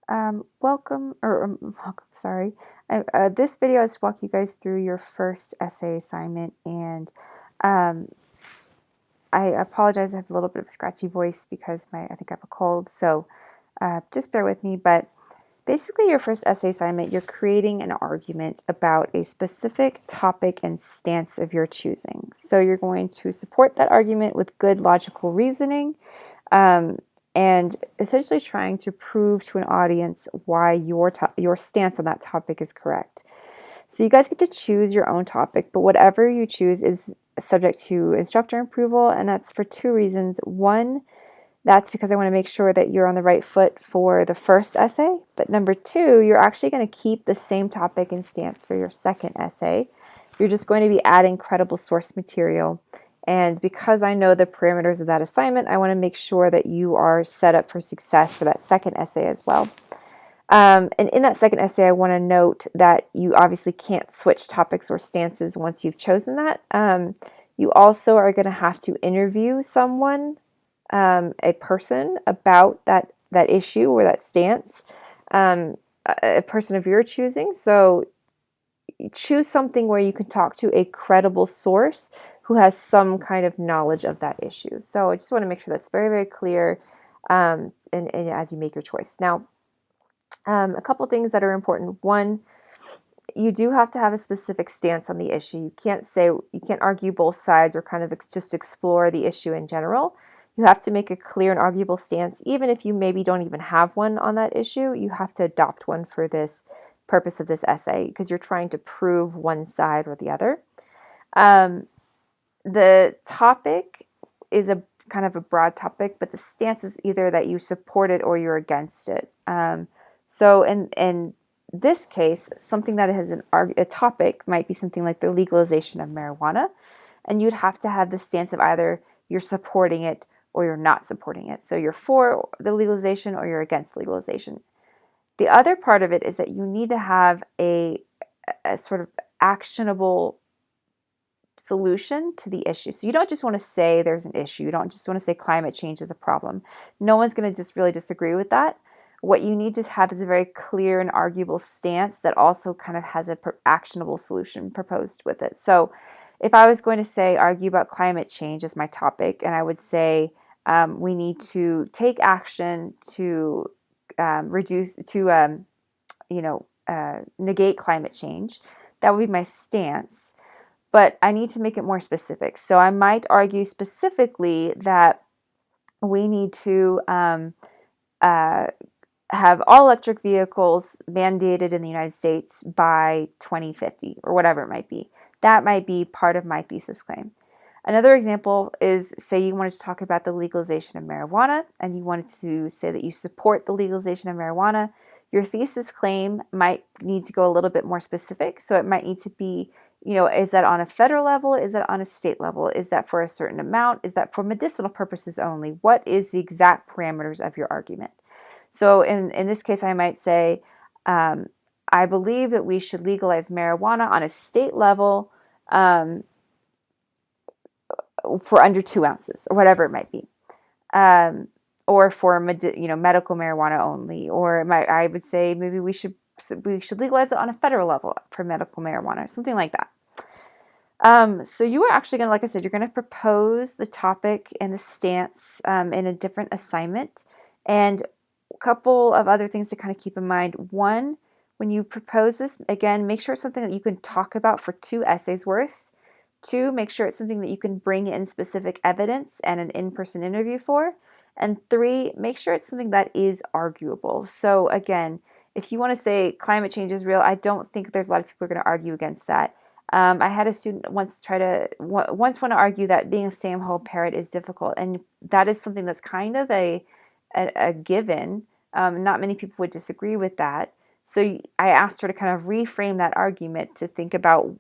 Welcome, sorry. This video is to walk you guys through your first essay assignment, and um, I apologize. I have a little bit of a scratchy voice because I think I have a cold, so just bear with me. But basically, your first essay assignment, you're creating an argument about a specific topic and stance of your choosing. So you're going to support that argument with good logical reasoning, um, and essentially trying to prove to an audience why your stance on that topic is correct. So you guys get to choose your own topic, but whatever you choose is subject to instructor approval, and that's for two reasons. One, that's because I want to make sure that you're on the right foot for the first essay. But number two, you're actually going to keep the same topic and stance for your second essay. You're just going to be adding credible source material. And because I know the parameters of that assignment, I want to make sure that you are set up for success for that second essay as well. And in that second essay, I want to note that you obviously can't switch topics or stances once you've chosen that. You also are going to have to interview someone, a person, about that issue or that stance, a person of your choosing. So choose something where you can talk to a credible source who has some kind of knowledge of that issue. So I just want to make sure that's very, very clear, and as you make your choice. Now, a couple things that are important. One, you do have to have a specific stance on the issue. You can't argue both sides or kind of just explore the issue in general. You have to make a clear and arguable stance, even if you maybe don't even have one on that issue. You have to adopt one for this purpose of this essay because you're trying to prove one side or the other. The topic is a kind of a broad topic, but the stance is either that you support it or you're against it. So in this case, something that has a topic might be something like the legalization of marijuana, and you'd have to have the stance of either you're supporting it or you're not supporting it. So you're for the legalization or you're against legalization. The other part of it is that you need to have a sort of actionable solution to the issue. So you don't just want to say there's an issue. You don't just want to say climate change is a problem. No one's going to just really disagree with that. What you need to have is a very clear and arguable stance that also kind of has an actionable solution proposed with it. So if I was going to say argue about climate change as my topic, and I would say we need to take action to negate climate change, that would be my stance. But I need to make it more specific. So I might argue specifically that we need to uh, have all electric vehicles mandated in the United States by 2050 or whatever it might be. That might be part of my thesis claim. Another example is, say you wanted to talk about the legalization of marijuana and you wanted to say that you support the legalization of marijuana. Your thesis claim might need to go a little bit more specific. So it might need to be, is that on a federal level? Is that on a state level? Is that for a certain amount? Is that for medicinal purposes only? What is the exact parameters of your argument? So in this case, I might say, I believe that we should legalize marijuana on a state level for under 2 ounces or whatever it might be. Or for medical marijuana only, or I would say maybe we should legalize it on a federal level for medical marijuana, something like that. So you are actually going to, like I said, you're going to propose the topic and the stance in a different assignment. And a couple of other things to kind of keep in mind. One, when you propose this, again, make sure it's something that you can talk about for 2 essays worth. 2, make sure it's something that you can bring in specific evidence and an in-person interview for. And 3, make sure it's something that is arguable. So again, if you want to say climate change is real, I don't think there's a lot of people who are going to argue against that. I had a student once want to argue that being a stay-at-home parent is difficult, and that is something that's kind of a given. Not many people would disagree with that. So I asked her to kind of reframe that argument to think about,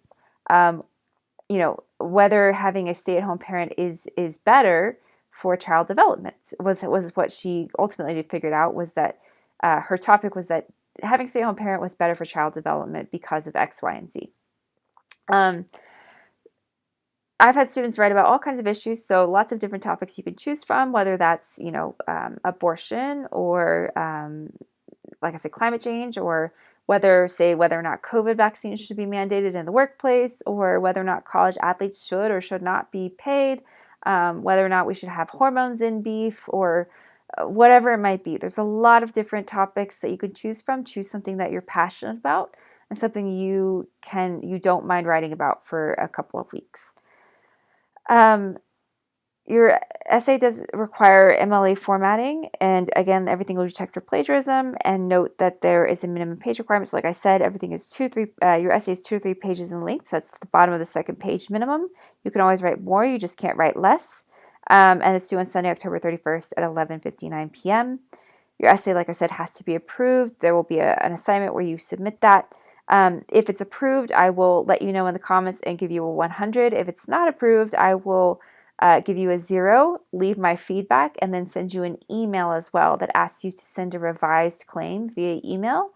whether having a stay-at-home parent is better for child development. Was what she ultimately figured out, was that her topic was that having a stay-at-home parent was better for child development because of X, Y, and Z. I've had students write about all kinds of issues, so lots of different topics you can choose from, whether that's, abortion or like I said, climate change, or whether or not COVID vaccines should be mandated in the workplace, or whether or not college athletes should or should not be paid, whether or not we should have hormones in beef, or whatever it might be. There's a lot of different topics that you can choose from. Choose something that you're passionate about and something you don't mind writing about for a couple of weeks. Your essay does require MLA formatting, and again, everything will be checked for plagiarism. And note that there is a minimum page requirement. So like I said, everything is your essay is 2 to 3 pages in length. So that's the bottom of the second page minimum. You can always write more, you just can't write less. And it's due on Sunday, October 31st at 11:59 p.m. Your essay, like I said, has to be approved. There will be an assignment where you submit that. If it's approved, I will let you know in the comments and give you a 100. If it's not approved, I will give you a 0, leave my feedback, and then send you an email as well that asks you to send a revised claim via email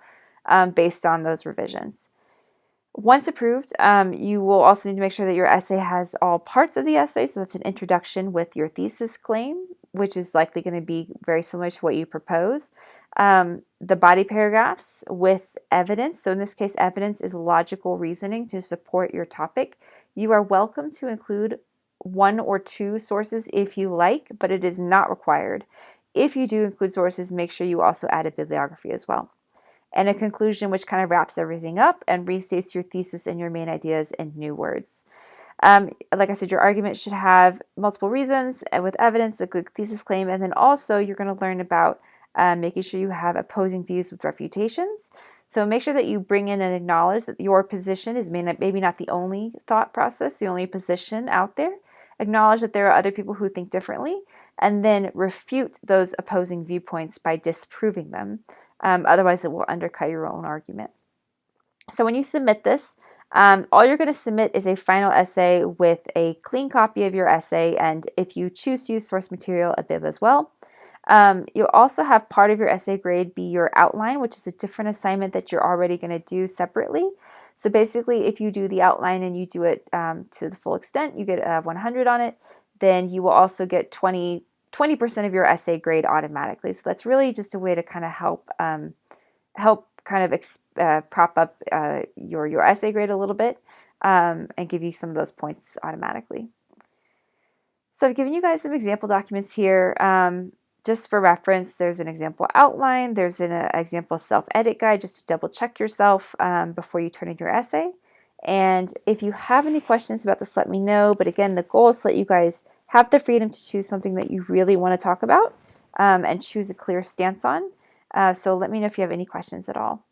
based on those revisions. Once approved, you will also need to make sure that your essay has all parts of the essay. So that's an introduction with your thesis claim, which is likely going to be very similar to what you propose. The body paragraphs with evidence. So in this case, evidence is logical reasoning to support your topic. You are welcome to include 1 or 2 sources if you like, but it is not required. If you do include sources, make sure you also add a bibliography as well. And a conclusion which kind of wraps everything up and restates your thesis and your main ideas in new words. Like I said, your argument should have multiple reasons and with evidence, a good thesis claim, and then also you're going to learn about making sure you have opposing views with refutations. So make sure that you bring in and acknowledge that your position is maybe not the only thought process, the only position out there. Acknowledge that there are other people who think differently, and then refute those opposing viewpoints by disproving them. Otherwise, it will undercut your own argument. So when you submit this, all you're going to submit is a final essay with a clean copy of your essay, and if you choose to use source material, a bib as well. You'll also have part of your essay grade be your outline, which is a different assignment that you're already going to do separately. So basically, if you do the outline and you do it to the full extent, you get a 100 on it. Then you will also get 20% of your essay grade automatically. So that's really just a way to kind of help prop up your essay grade a little bit and give you some of those points automatically. So I've given you guys some example documents here. Just for reference, there's an example outline, there's an example self-edit guide just to double check yourself before you turn in your essay. And if you have any questions about this, let me know. But again, the goal is to let you guys have the freedom to choose something that you really want to talk about and choose a clear stance on. So let me know if you have any questions at all.